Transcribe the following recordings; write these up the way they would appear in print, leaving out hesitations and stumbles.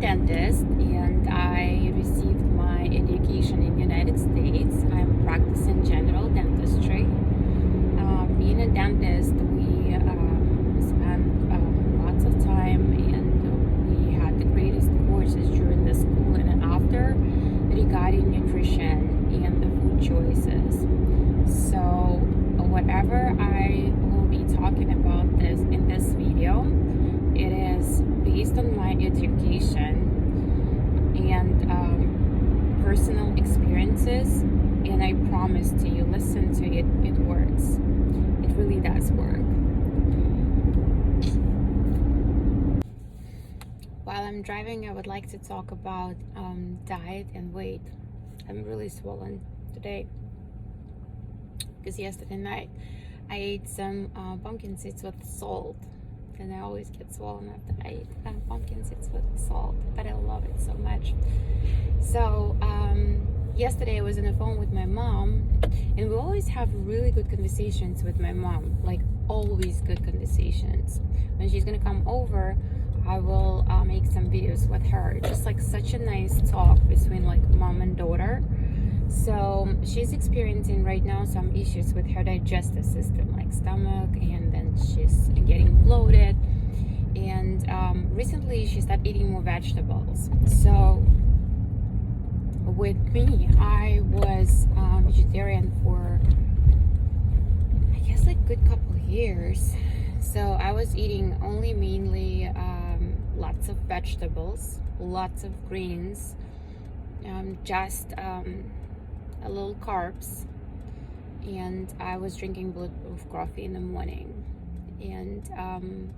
dentist and I received my education in the United States. I'm practicing general dentistry. Being a dentist, we spent lots of time and we had the greatest courses during the school and after regarding nutrition and the food choices. So whatever I will be talking about this in this video, it is based on my education and personal experiences, and I promise to you, listen to it, it works. It really does work. While I'm driving, I would like to talk about diet and weight. I'm really swollen today because yesterday night I ate some pumpkin seeds with salt, and I always get swollen after I eat pumpkin seeds with salt, but I love it so much. So yesterday I was on the phone with my mom, and we always have really good conversations with my mom, like always good conversations. When she's gonna come over, I will make some videos with her, just like such a nice talk between like mom and daughter. So she's experiencing right now some issues with her digestive system, like stomach, and then she's getting bloated. And recently she started eating more vegetables. So with me, I was vegetarian for I guess like a good couple of years. So I was eating only mainly lots of vegetables, lots of greens, just a little carbs, and I was drinking bulletproof coffee in the morning. And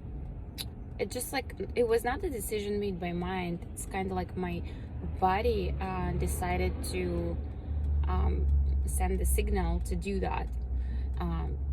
it just like, it was not a decision made by mind. It's kind of like my body decided to send the signal to do that,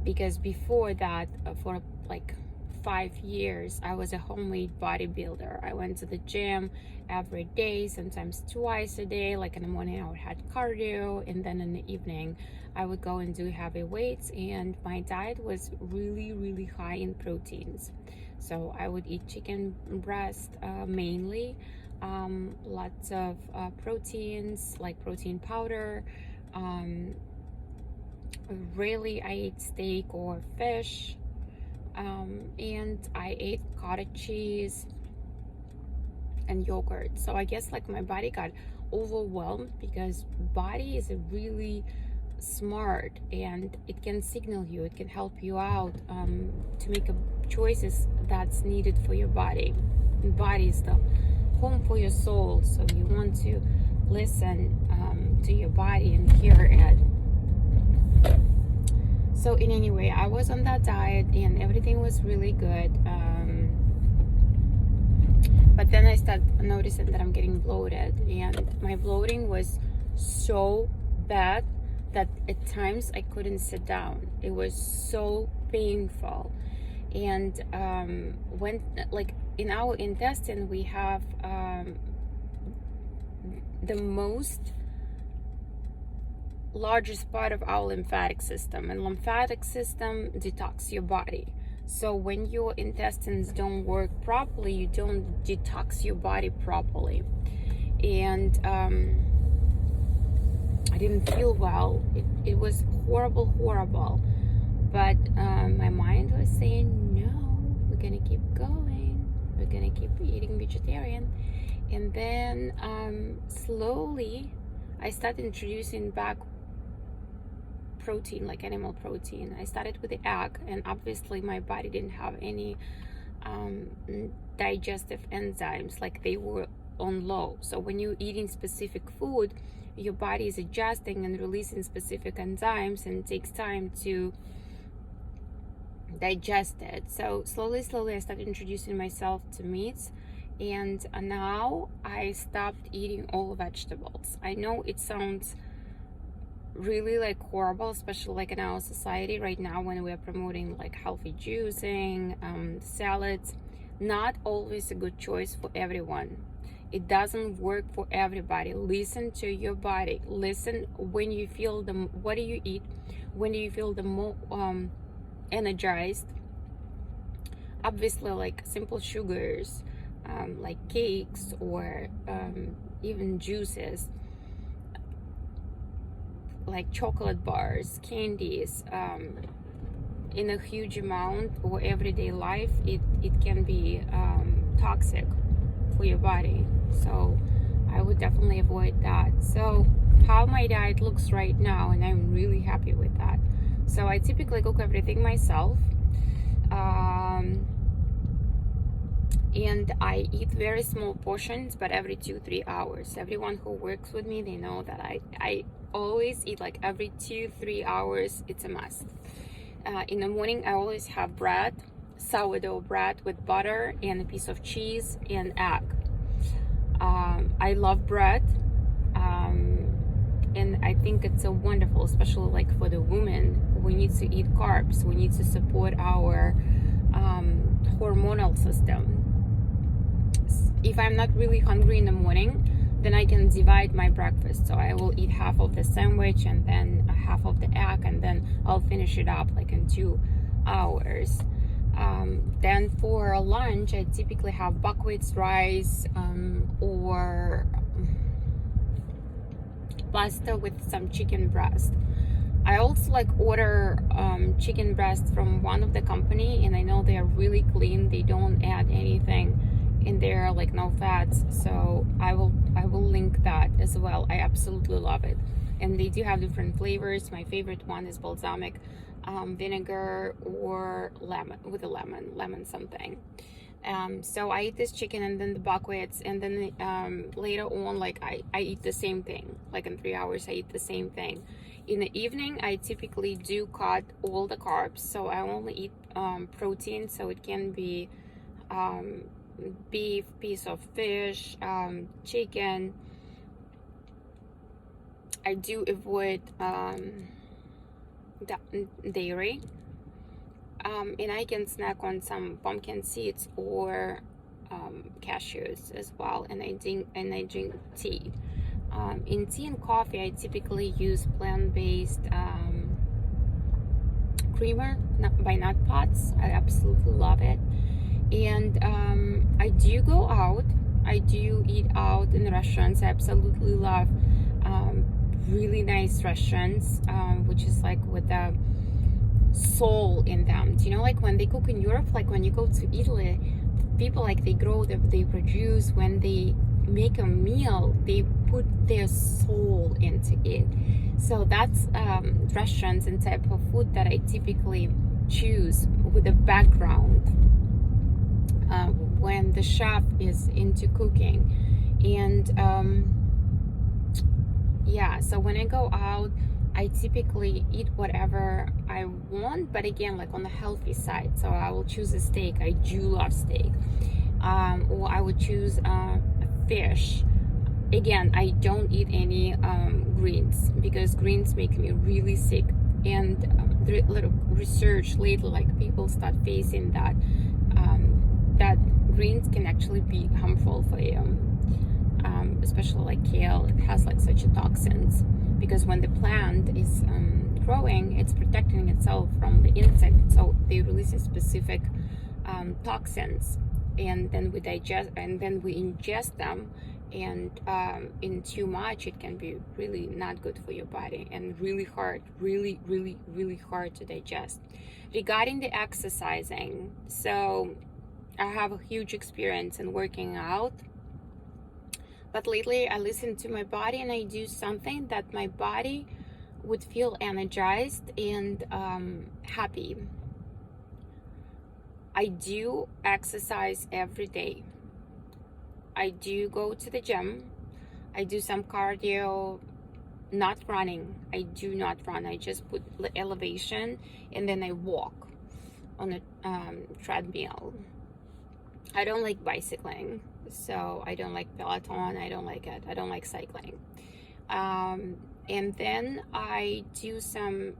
because before that, for like 5 years, I was a homemade bodybuilder. I went to the gym every day, sometimes twice a day. Like in the morning I would have cardio, and then in the evening I would go and do heavy weights, and my diet was really high in proteins. So I would eat chicken breast mainly, lots of proteins like protein powder. Really, I ate steak or fish, and I ate cottage cheese and yogurt. So I guess like my body got overwhelmed, because body is a really smart, and it can signal you, it can help you out to make choices that's needed for your body. And body is the home for your soul, so you want to listen to your body and hear it. So in any way, I was on that diet and everything was really good, but then I started noticing that I'm getting bloated, and my bloating was so bad that at times I couldn't sit down. It was so painful. And when, like, in our intestine we have the most largest part of our lymphatic system, and lymphatic system detox your body. So when your intestines don't work properly, you don't detox your body properly. And I didn't feel well. It was horrible. But my mind was saying, no, we're gonna keep going. We're gonna keep eating vegetarian. And then slowly I started introducing back protein, like animal protein. I started with the egg, and obviously my body didn't have any digestive enzymes, like they were on low. So when you're eating specific food, your body is adjusting and releasing specific enzymes, and it takes time to digest it. So slowly I started introducing myself to meats, and now I stopped eating all vegetables. I know it sounds really like horrible, especially like in our society right now when we're promoting like healthy juicing, salads. Not always a good choice for everyone. It doesn't work for everybody. Listen to your body. Listen when you feel what do you eat, when do you feel the more energized. Obviously, like simple sugars, like cakes or even juices, like chocolate bars, candies, in a huge amount or everyday life, it can be toxic for your body. So I would definitely avoid that. So how my diet looks right now, and I'm really happy with that. So I typically cook everything myself, and I eat very small portions, but every 2-3 hours. Everyone who works with me, they know that I always eat like every 2-3 hours. It's a must. In the morning, I always have bread, sourdough bread with butter and a piece of cheese and egg. I love bread, and I think it's so wonderful, especially like for the women. We need to eat carbs. We need to support our hormonal system. If I'm not really hungry in the morning, then I can divide my breakfast. So I will eat half of the sandwich and then half of the egg, and then I'll finish it up like in 2 hours. Then for lunch, I typically have buckwheat rice or pasta with some chicken breast. I also like order chicken breast from one of the company, and I know they are really clean. They don't add anything in there, like no fats. So I will link that as well. I absolutely love it, and they do have different flavors. My favorite one is balsamic vinegar or lemon something. So I eat this chicken and then the buckwheats, and then later on, like I eat the same thing. Like in 3 hours, I eat the same thing. In the evening, I typically do cut all the carbs, so I only eat protein. So it can be beef, piece of fish, chicken. I do avoid dairy, and I can snack on some pumpkin seeds or cashews as well. And I drink tea. In tea and coffee, I typically use plant-based creamer by Nut Pots. I absolutely love it. And I do go out. I do eat out in restaurants. I absolutely love really nice restaurants, which is like with the soul in them. Do you know, like when they cook in Europe, like when you go to Italy, people like they produce, when they make a meal, they put their soul into it. So that's restaurants and type of food that I typically choose with a background when the chef is into cooking. And yeah, so when I go out, I typically eat whatever I want, but again, like on the healthy side. So I will choose a steak. I do love steak. Or I would choose fish. Again, I don't eat any greens, because greens make me really sick. And little research lately, like people start facing that that greens can actually be harmful for you. Especially like kale, it has like such a toxins, because when the plant is growing, it's protecting itself from the insect, so they release a specific toxins, and then we ingest them, and in too much, it can be really not good for your body and really hard to digest. Regarding the exercising, so I have a huge experience in working out. But lately I listen to my body, and I do something that my body would feel energized and happy. I do exercise every day. I do go to the gym. I do some cardio, not running. I do not run. I just put the elevation, and then I walk on a treadmill. I don't like bicycling, so I don't like Peloton. I don't like it. I don't like cycling. And then I do some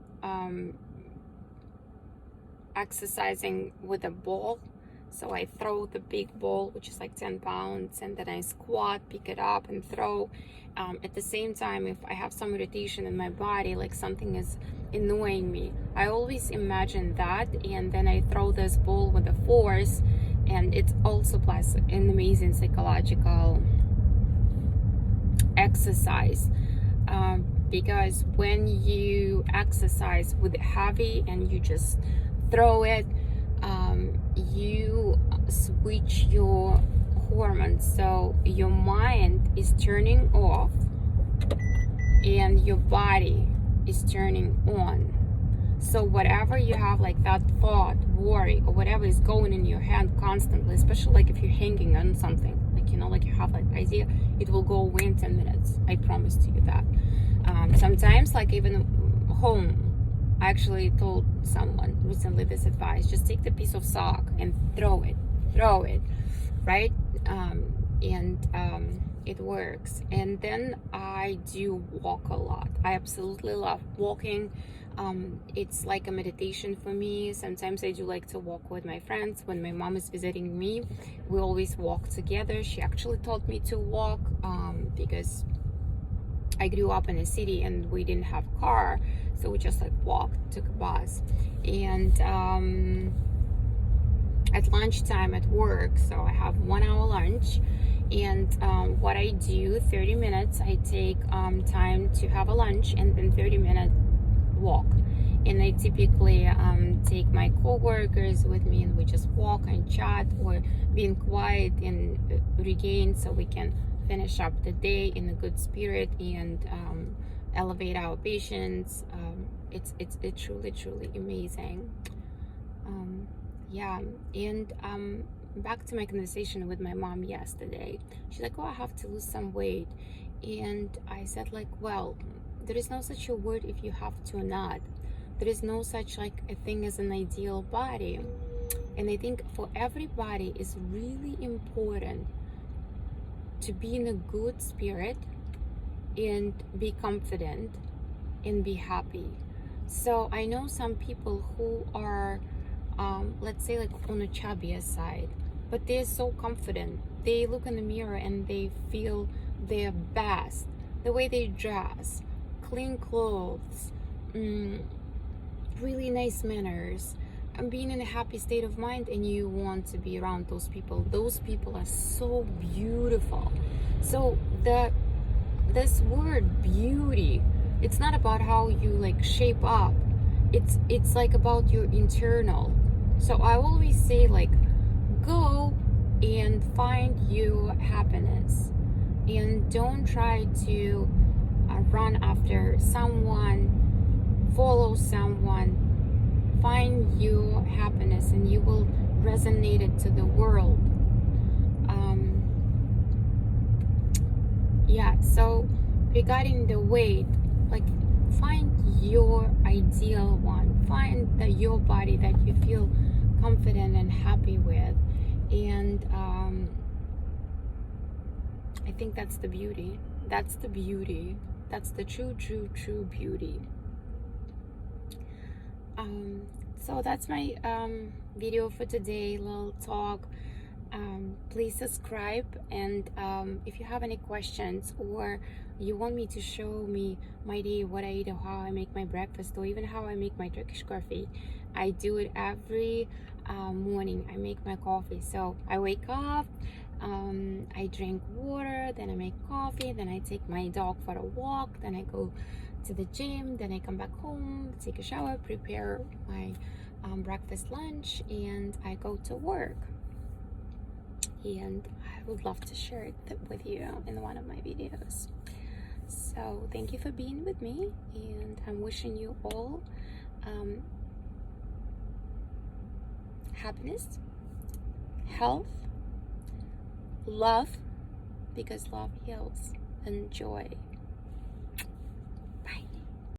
exercising with a ball. So I throw the big ball, which is like 10 pounds, and then I squat, pick it up, and throw. At the same time, if I have some irritation in my body, like something is annoying me, I always imagine that, and then I throw this ball with a force, and it's also plus an amazing psychological exercise, because when you exercise with heavy and you just throw it, you switch your hormones, so your mind is turning off and your body is turning on. So whatever you have, like that thought, worry, or whatever is going in your head constantly, especially like if you're hanging on something, like, you know, like you have like idea, it will go away in 10 minutes. I promise to you that. Sometimes, like even home, I actually told someone recently this advice: just take the piece of sock and throw it, right? It works. And then I do walk a lot. I absolutely love walking. It's like a meditation for me. Sometimes I do like to walk with my friends. When my mom is visiting me, we always walk together. She actually taught me to walk, because I grew up in a city and we didn't have a car, so we just like walked, took a bus. And at lunchtime at work, so I have 1 hour lunch, and what I do, 30 minutes I take time to have a lunch, and then 30-minute walk. And I typically take my co-workers with me, and we just walk and chat, or being quiet and regain, so we can finish up the day in a good spirit and elevate our patients. It's truly amazing. Yeah. And back to my conversation with my mom yesterday. She's like, oh, I have to lose some weight. And I said, like, well, there is no such a word if you have to or not. There is no such like a thing as an ideal body. And I think for everybody it's really important to be in a good spirit and be confident and be happy. So I know some people who are let's say like on a chubbier side, but they're so confident. They look in the mirror and they feel their best. The way they dress, clean clothes, really nice manners, and being in a happy state of mind, and you want to be around those people. Those people are so beautiful. So this word beauty, it's not about how you like shape up. It's like about your internal. So I always say, like, go and find your happiness, and don't try to run after someone, follow someone. Find your happiness and you will resonate it to the world. Yeah, so regarding the weight, like, find your ideal one. Find your body that you feel confident and happy with. And I think that's the beauty. That's the beauty. That's the true beauty. So that's my video for today, little talk. Please subscribe, and if you have any questions, or you want me to show me my day, what I eat, or how I make my breakfast, or even how I make my Turkish coffee, I do it every morning. I make my coffee. So I wake up, I drink water, then I make coffee, then I take my dog for a walk, then I go to the gym, then I come back home, take a shower, prepare my breakfast, lunch, and I go to work. And I would love to share it with you in one of my videos. So thank you for being with me, and I'm wishing you all happiness, health, love, because love heals, and joy.